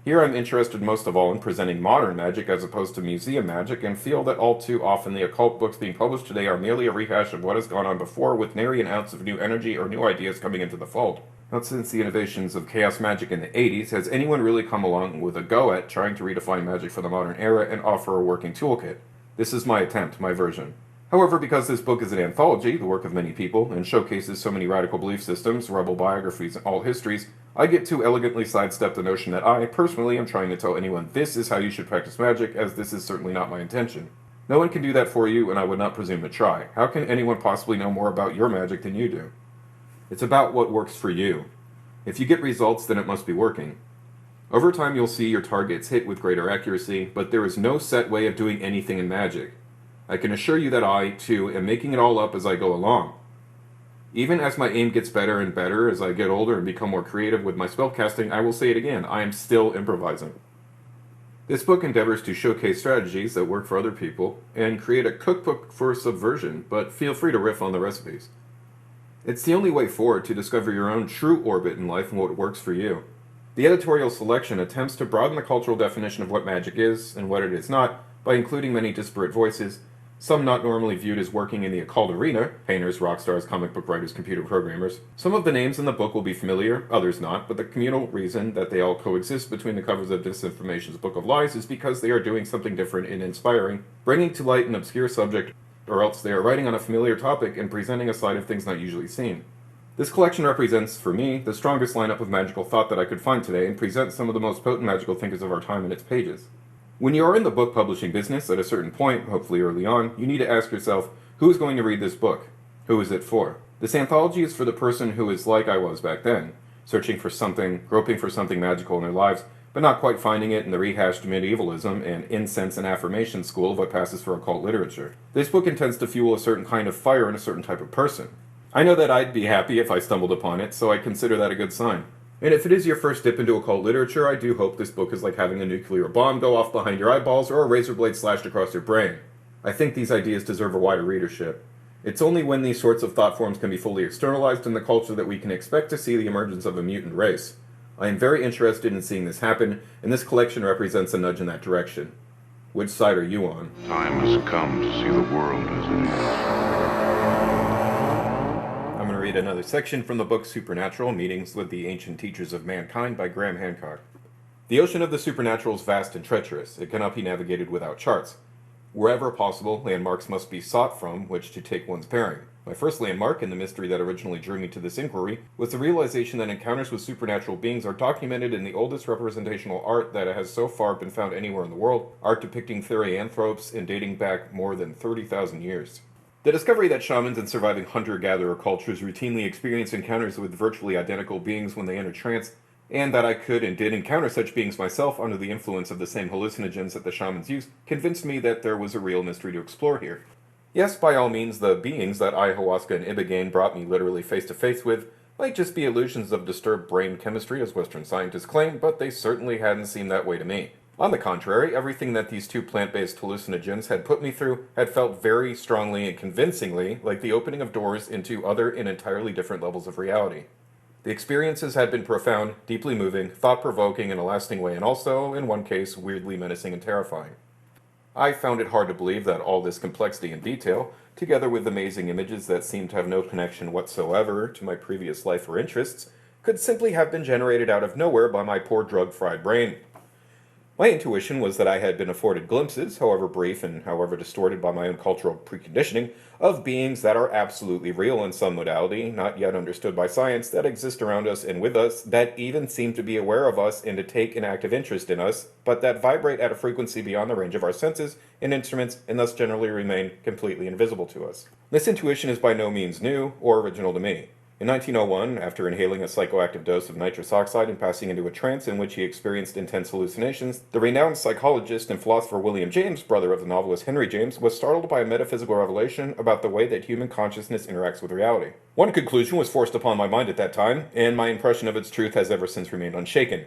Here I'm interested most of all in presenting modern magic as opposed to museum magic, and feel that all too often the occult books being published today are merely a rehash of what has gone on before, with nary an ounce of new energy or new ideas coming into the fold. Not since the innovations of chaos magic in the 80s has anyone really come along with a go at trying to redefine magic for the modern era and offer a working toolkit. This is my attempt, my version. However, because this book is an anthology, the work of many people, and showcases so many radical belief systems, rebel biographies, and all histories, I get to elegantly sidestep the notion that I, personally, am trying to tell anyone this is how you should practice magic, as this is certainly not my intention. No one can do that for you, and I would not presume to try. How can anyone possibly know more about your magic than you do? It's about what works for you. If you get results, then it must be working. Over time, you'll see your targets hit with greater accuracy, but there is no set way of doing anything in magic. I can assure you that I, too, am making it all up as I go along. Even as my aim gets better and better as I get older and become more creative with my spellcasting, I will say it again, I am still improvising. This book endeavors to showcase strategies that work for other people and create a cookbook for subversion, but feel free to riff on the recipes. It's the only way forward to discover your own true orbit in life and what works for you. The editorial selection attempts to broaden the cultural definition of what magic is and what it is not by including many disparate voices, some not normally viewed as working in the occult arena, painters, rock stars, comic book writers, computer programmers. Some of the names in the book will be familiar, others not, but the communal reason that they all coexist between the covers of Disinformation's Book of Lies is because they are doing something different and inspiring, bringing to light an obscure subject, or else they are writing on a familiar topic and presenting a side of things not usually seen. This collection represents, for me, the strongest lineup of magical thought that I could find today and presents some of the most potent magical thinkers of our time in its pages. When you are in the book publishing business at a certain point, hopefully early on, you need to ask yourself, who is going to read this book? Who is it for? This anthology is for the person who is like I was back then, searching for something, groping for something magical in their lives, but not quite finding it in the rehashed medievalism and incense and affirmation school of what passes for occult literature. This book intends to fuel a certain kind of fire in a certain type of person. I know that I'd be happy if I stumbled upon it, so I consider that a good sign. And if it is your first dip into occult literature, I do hope this book is like having a nuclear bomb go off behind your eyeballs or a razor blade slashed across your brain. I think these ideas deserve a wider readership. It's only when these sorts of thought forms can be fully externalized in the culture that we can expect to see the emergence of a mutant race. I am very interested in seeing this happen, and this collection represents a nudge in that direction. Which side are you on? Time has come to see the world as it is. I'm going to read another section from the book Supernatural, Meetings with the Ancient Teachers of Mankind by Graham Hancock. The ocean of the supernatural is vast and treacherous. It cannot be navigated without charts. Wherever possible, landmarks must be sought from which to take one's bearing. My first landmark, in the mystery that originally drew me to this inquiry, was the realization that encounters with supernatural beings are documented in the oldest representational art that has so far been found anywhere in the world, art depicting therianthropes and dating back more than 30,000 years. The discovery that shamans and surviving hunter-gatherer cultures routinely experience encounters with virtually identical beings when they enter trance, and that I could and did encounter such beings myself under the influence of the same hallucinogens that the shamans used, convinced me that there was a real mystery to explore here. Yes, by all means, the beings that ayahuasca and ibogaine brought me literally face-to-face with might just be illusions of disturbed brain chemistry, as Western scientists claim, but they certainly hadn't seemed that way to me. On the contrary, everything that these two plant-based hallucinogens had put me through had felt very strongly and convincingly like the opening of doors into other and entirely different levels of reality. The experiences had been profound, deeply moving, thought-provoking in a lasting way, and also, in one case, weirdly menacing and terrifying. I found it hard to believe that all this complexity and detail, together with amazing images that seemed to have no connection whatsoever to my previous life or interests, could simply have been generated out of nowhere by my poor drug-fried brain. My intuition was that I had been afforded glimpses, however brief and however distorted by my own cultural preconditioning, of beings that are absolutely real in some modality, not yet understood by science, that exist around us and with us, that even seem to be aware of us and to take an active interest in us, but that vibrate at a frequency beyond the range of our senses and instruments and thus generally remain completely invisible to us. This intuition is by no means new or original to me. In 1901, after inhaling a psychoactive dose of nitrous oxide and passing into a trance in which he experienced intense hallucinations, the renowned psychologist and philosopher William James, brother of the novelist Henry James, was startled by a metaphysical revelation about the way that human consciousness interacts with reality. One conclusion was forced upon my mind at that time, and my impression of its truth has ever since remained unshaken.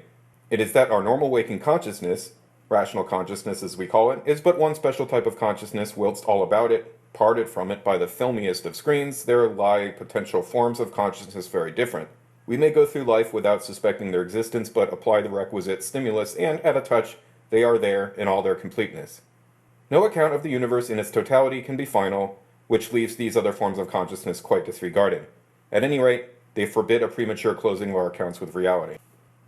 It is that our normal waking consciousness, rational consciousness as we call it, is but one special type of consciousness, whilst all about it, parted from it by the filmiest of screens, there lie potential forms of consciousness very different. We may go through life without suspecting their existence, but apply the requisite stimulus, and at a touch, they are there in all their completeness. No account of the universe in its totality can be final, which leaves these other forms of consciousness quite disregarded. At any rate, they forbid a premature closing of our accounts with reality.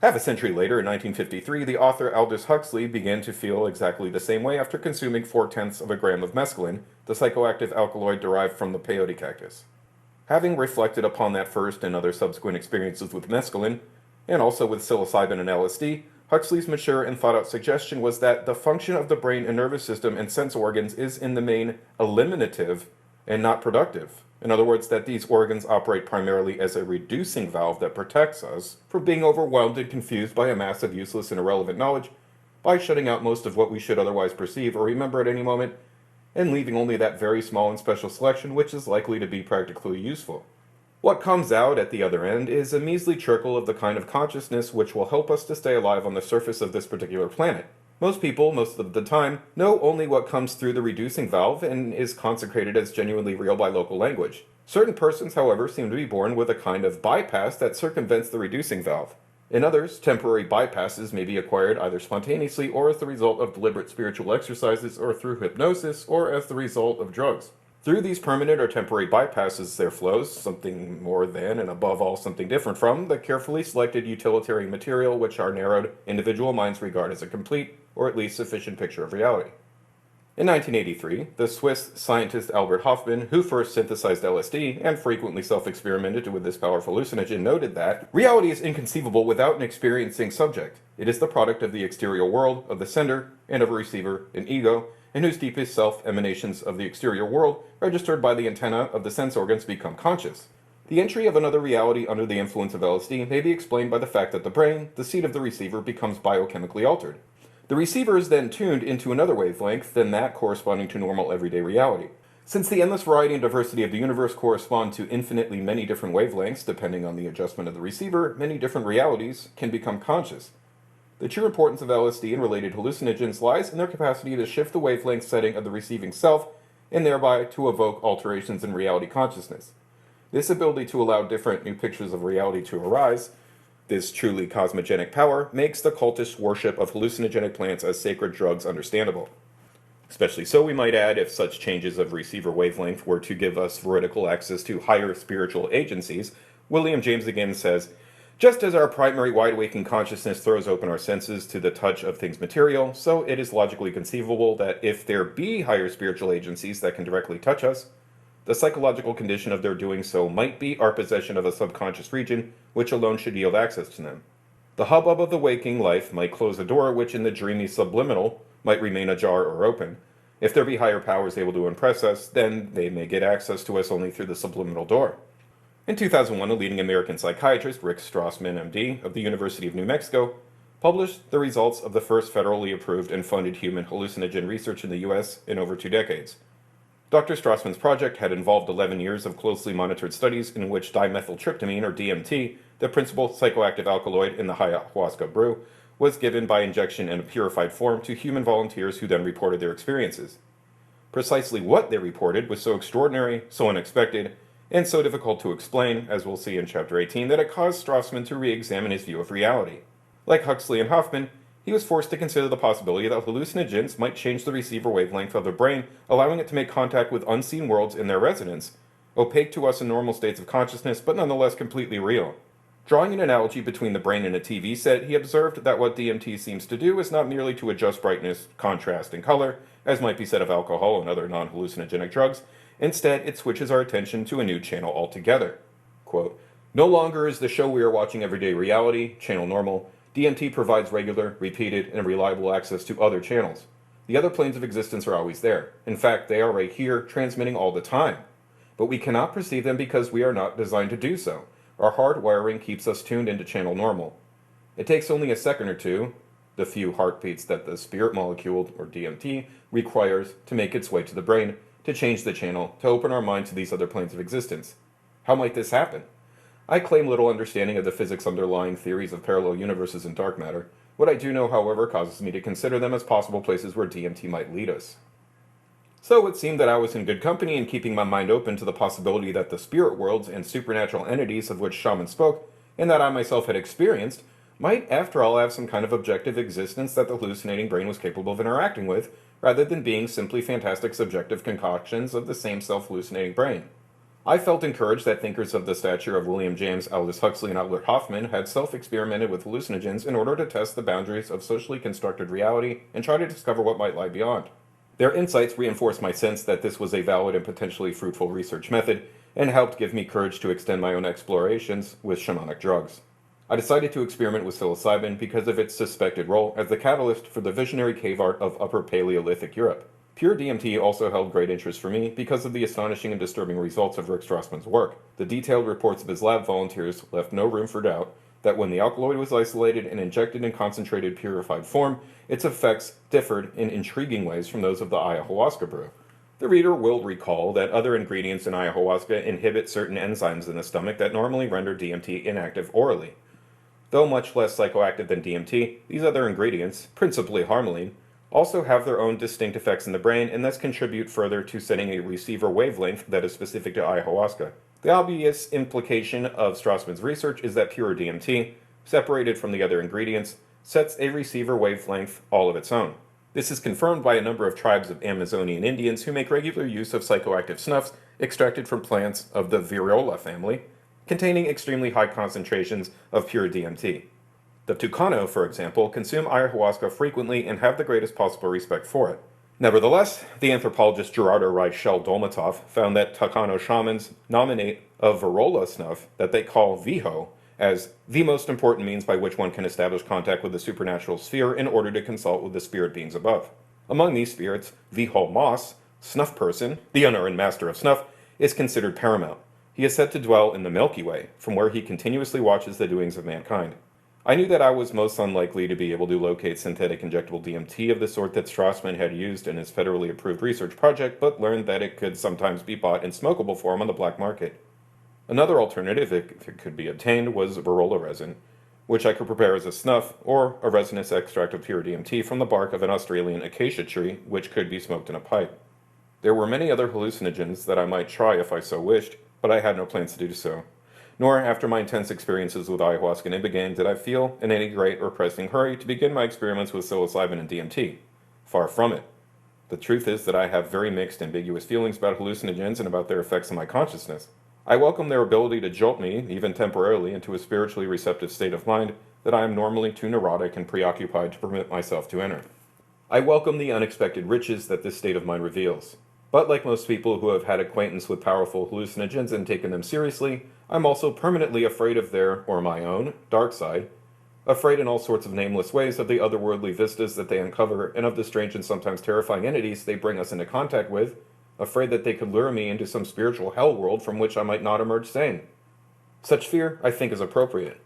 Half a century later, in 1953, the author Aldous Huxley began to feel exactly the same way after consuming 0.4 of a gram of mescaline, the psychoactive alkaloid derived from the peyote cactus. Having reflected upon that first and other subsequent experiences with mescaline, and also with psilocybin and LSD, Huxley's mature and thought-out suggestion was that the function of the brain and nervous system and sense organs is in the main eliminative and not productive. In other words, that these organs operate primarily as a reducing valve that protects us from being overwhelmed and confused by a mass of useless and irrelevant knowledge by shutting out most of what we should otherwise perceive or remember at any moment, and leaving only that very small and special selection which is likely to be practically useful. What comes out at the other end is a measly trickle of the kind of consciousness which will help us to stay alive on the surface of this particular planet. Most people, most of the time, know only what comes through the reducing valve and is consecrated as genuinely real by local language. Certain persons, however, seem to be born with a kind of bypass that circumvents the reducing valve. In others, temporary bypasses may be acquired either spontaneously or as the result of deliberate spiritual exercises or through hypnosis or as the result of drugs. Through these permanent or temporary bypasses there flows something more than, and above all something different from, the carefully selected utilitarian material which our narrowed individual minds regard as a complete, or at least sufficient picture of reality. In 1983, the Swiss scientist Albert Hofmann, who first synthesized LSD and frequently self-experimented with this powerful hallucinogen, noted that reality is inconceivable without an experiencing subject. It is the product of the exterior world, of the sender, and of a receiver, an ego, in whose deepest self emanations of the exterior world, registered by the antenna of the sense organs, become conscious. The entry of another reality under the influence of LSD may be explained by the fact that the brain, the seat of the receiver, becomes biochemically altered. The receiver is then tuned into another wavelength than that corresponding to normal everyday reality. Since the endless variety and diversity of the universe correspond to infinitely many different wavelengths depending on the adjustment of the receiver, many different realities can become conscious. The true importance of LSD and related hallucinogens lies in their capacity to shift the wavelength setting of the receiving self and thereby to evoke alterations in reality consciousness. This ability to allow different new pictures of reality to arise, this truly cosmogenic power, makes the cultist worship of hallucinogenic plants as sacred drugs understandable. Especially so, we might add, if such changes of receiver wavelength were to give us vertical access to higher spiritual agencies. William James again says, just as our primary wide-awakened consciousness throws open our senses to the touch of things material, so it is logically conceivable that if there be higher spiritual agencies that can directly touch us, the psychological condition of their doing so might be our possession of a subconscious region which alone should yield access to them. The hubbub of the waking life might close a door which in the dreamy subliminal might remain ajar or open. If there be higher powers able to impress us, then they may get access to us only through the subliminal door. In 2001, a leading American psychiatrist, Rick Strassman, MD, of the University of New Mexico, published the results of the first federally approved and funded human hallucinogen research in the U.S. in over 2 decades. Dr. Strassman's project had involved 11 years of closely monitored studies in which dimethyltryptamine, or DMT, the principal psychoactive alkaloid in the ayahuasca brew, was given by injection in a purified form to human volunteers who then reported their experiences. Precisely what they reported was so extraordinary, so unexpected, and so difficult to explain, as we'll see in Chapter 18, that it caused Strassman to re-examine his view of reality. Like Huxley and Hoffman, he was forced to consider the possibility that hallucinogens might change the receiver wavelength of the brain, allowing it to make contact with unseen worlds in their resonance, opaque to us in normal states of consciousness, but nonetheless completely real. Drawing an analogy between the brain and a TV set, he observed that what DMT seems to do is not merely to adjust brightness, contrast, and color, as might be said of alcohol and other non-hallucinogenic drugs. Instead, it switches our attention to a new channel altogether. Quote, no longer is the show we are watching everyday reality, channel normal. DMT provides regular, repeated, and reliable access to other channels. The other planes of existence are always there. In fact, they are right here, transmitting all the time. But we cannot perceive them because we are not designed to do so. Our hardwiring keeps us tuned into channel normal. It takes only a second or two, the few heartbeats that the spirit molecule, or DMT, requires to make its way to the brain, to change the channel, to open our mind to these other planes of existence. How might this happen? I claim little understanding of the physics underlying theories of parallel universes and dark matter. What I do know, however, causes me to consider them as possible places where DMT might lead us. So it seemed that I was in good company in keeping my mind open to the possibility that the spirit worlds and supernatural entities of which shamans spoke, and that I myself had experienced, might after all have some kind of objective existence that the hallucinating brain was capable of interacting with, rather than being simply fantastic subjective concoctions of the same self-hallucinating brain. I felt encouraged that thinkers of the stature of William James, Aldous Huxley, and Albert Hoffman had self-experimented with hallucinogens in order to test the boundaries of socially constructed reality and try to discover what might lie beyond. Their insights reinforced my sense that this was a valid and potentially fruitful research method, and helped give me courage to extend my own explorations with shamanic drugs. I decided to experiment with psilocybin because of its suspected role as the catalyst for the visionary cave art of Upper Paleolithic Europe. Pure DMT also held great interest for me because of the astonishing and disturbing results of Rick Strassman's work. The detailed reports of his lab volunteers left no room for doubt that when the alkaloid was isolated and injected in concentrated purified form, its effects differed in intriguing ways from those of the ayahuasca brew. The reader will recall that other ingredients in ayahuasca inhibit certain enzymes in the stomach that normally render DMT inactive orally. Though much less psychoactive than DMT, these other ingredients, principally harmaline, also have their own distinct effects in the brain and thus contribute further to setting a receiver wavelength that is specific to ayahuasca. The obvious implication of Strassman's research is that pure DMT, separated from the other ingredients, sets a receiver wavelength all of its own. This is confirmed by a number of tribes of Amazonian Indians who make regular use of psychoactive snuffs extracted from plants of the Viola family, containing extremely high concentrations of pure DMT. The Tucano, for example, consume ayahuasca frequently and have the greatest possible respect for it. Nevertheless, the anthropologist Gerardo Reichel Dolmatov found that Tucano shamans nominate a Viola snuff that they call Viho as the most important means by which one can establish contact with the supernatural sphere in order to consult with the spirit beings above. Among these spirits, Viho Mas, snuff person, the unearned master of snuff, is considered paramount. He is said to dwell in the Milky Way, from where he continuously watches the doings of mankind. I knew that I was most unlikely to be able to locate synthetic injectable DMT of the sort that Strassman had used in his federally approved research project, but learned that it could sometimes be bought in smokable form on the black market. Another alternative, if it could be obtained, was Varrola resin, which I could prepare as a snuff, or a resinous extract of pure DMT from the bark of an Australian acacia tree, which could be smoked in a pipe. There were many other hallucinogens that I might try if I so wished, but I had no plans to do so. Nor, after my intense experiences with ayahuasca and ibogaine, did I feel in any great or pressing hurry to begin my experiments with psilocybin and DMT. Far from it. The truth is that I have very mixed, ambiguous feelings about hallucinogens and about their effects on my consciousness. I welcome their ability to jolt me, even temporarily, into a spiritually receptive state of mind that I am normally too neurotic and preoccupied to permit myself to enter. I welcome the unexpected riches that this state of mind reveals. But like most people who have had acquaintance with powerful hallucinogens and taken them seriously, I'm also permanently afraid of their, or my own, dark side, afraid in all sorts of nameless ways of the otherworldly vistas that they uncover and of the strange and sometimes terrifying entities they bring us into contact with, afraid that they could lure me into some spiritual hell world from which I might not emerge sane. Such fear, I think, is appropriate.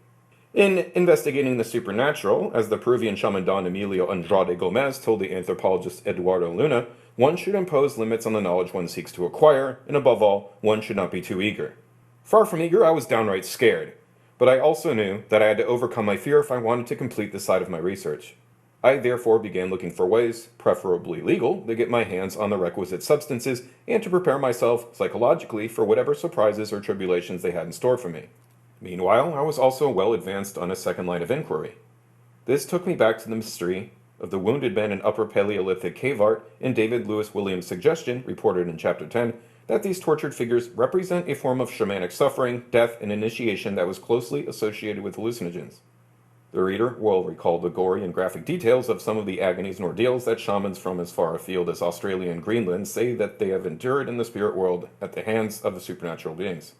In Investigating the Supernatural, as the Peruvian shaman Don Emilio Andrade Gomez told the anthropologist Eduardo Luna, one should impose limits on the knowledge one seeks to acquire, and above all, one should not be too eager. Far from eager, I was downright scared, but I also knew that I had to overcome my fear if I wanted to complete this side of my research. I therefore began looking for ways, preferably legal, to get my hands on the requisite substances and to prepare myself psychologically for whatever surprises or tribulations they had in store for me. Meanwhile, I was also well advanced on a second line of inquiry. This took me back to the mystery of the wounded men in Upper Paleolithic cave art and David Lewis Williams' suggestion, reported in Chapter 10, that these tortured figures represent a form of shamanic suffering, death, and initiation that was closely associated with hallucinogens. The reader will recall the gory and graphic details of some of the agonies and ordeals that shamans from as far afield as Australia and Greenland say that they have endured in the spirit world at the hands of the supernatural beings.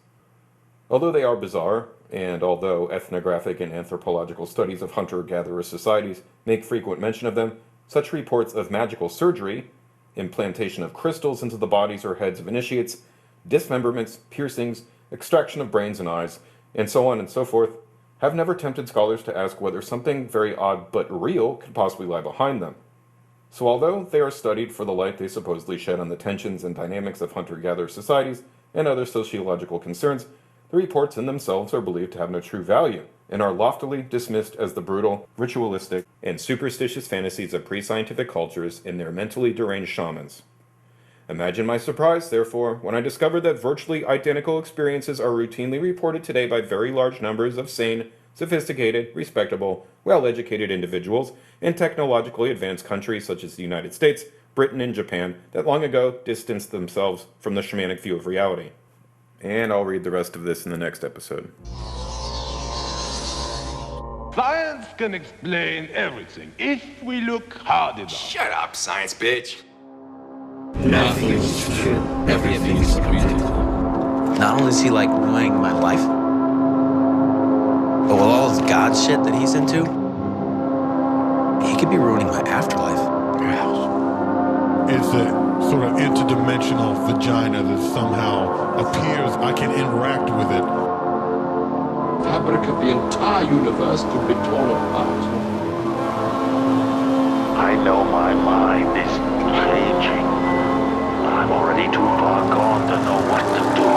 Although they are bizarre, and although ethnographic and anthropological studies of hunter-gatherer societies make frequent mention of them, such reports of magical surgery, implantation of crystals into the bodies or heads of initiates, dismemberments, piercings, extraction of brains and eyes, and so on and so forth, have never tempted scholars to ask whether something very odd but real could possibly lie behind them. So although they are studied for the light they supposedly shed on the tensions and dynamics of hunter-gatherer societies and other sociological concerns, the reports in themselves are believed to have no true value, and are loftily dismissed as the brutal, ritualistic, and superstitious fantasies of pre-scientific cultures and their mentally deranged shamans. Imagine my surprise, therefore, when I discovered that virtually identical experiences are routinely reported today by very large numbers of sane, sophisticated, respectable, well-educated individuals in technologically advanced countries such as the United States, Britain, and Japan that long ago distanced themselves from the shamanic view of reality. And I'll read the rest of this in the next episode. Science can explain everything if we look hard enough. Shut up, science bitch. Nothing is true. Everything is real. Not only is he like ruining my life, but with all this God shit that he's into, he could be ruining my afterlife. It's a sort of interdimensional vagina that somehow appears. I can interact with it. Fabric of the entire universe could be torn apart. I know my mind is changing. I'm already too far gone to know what to do.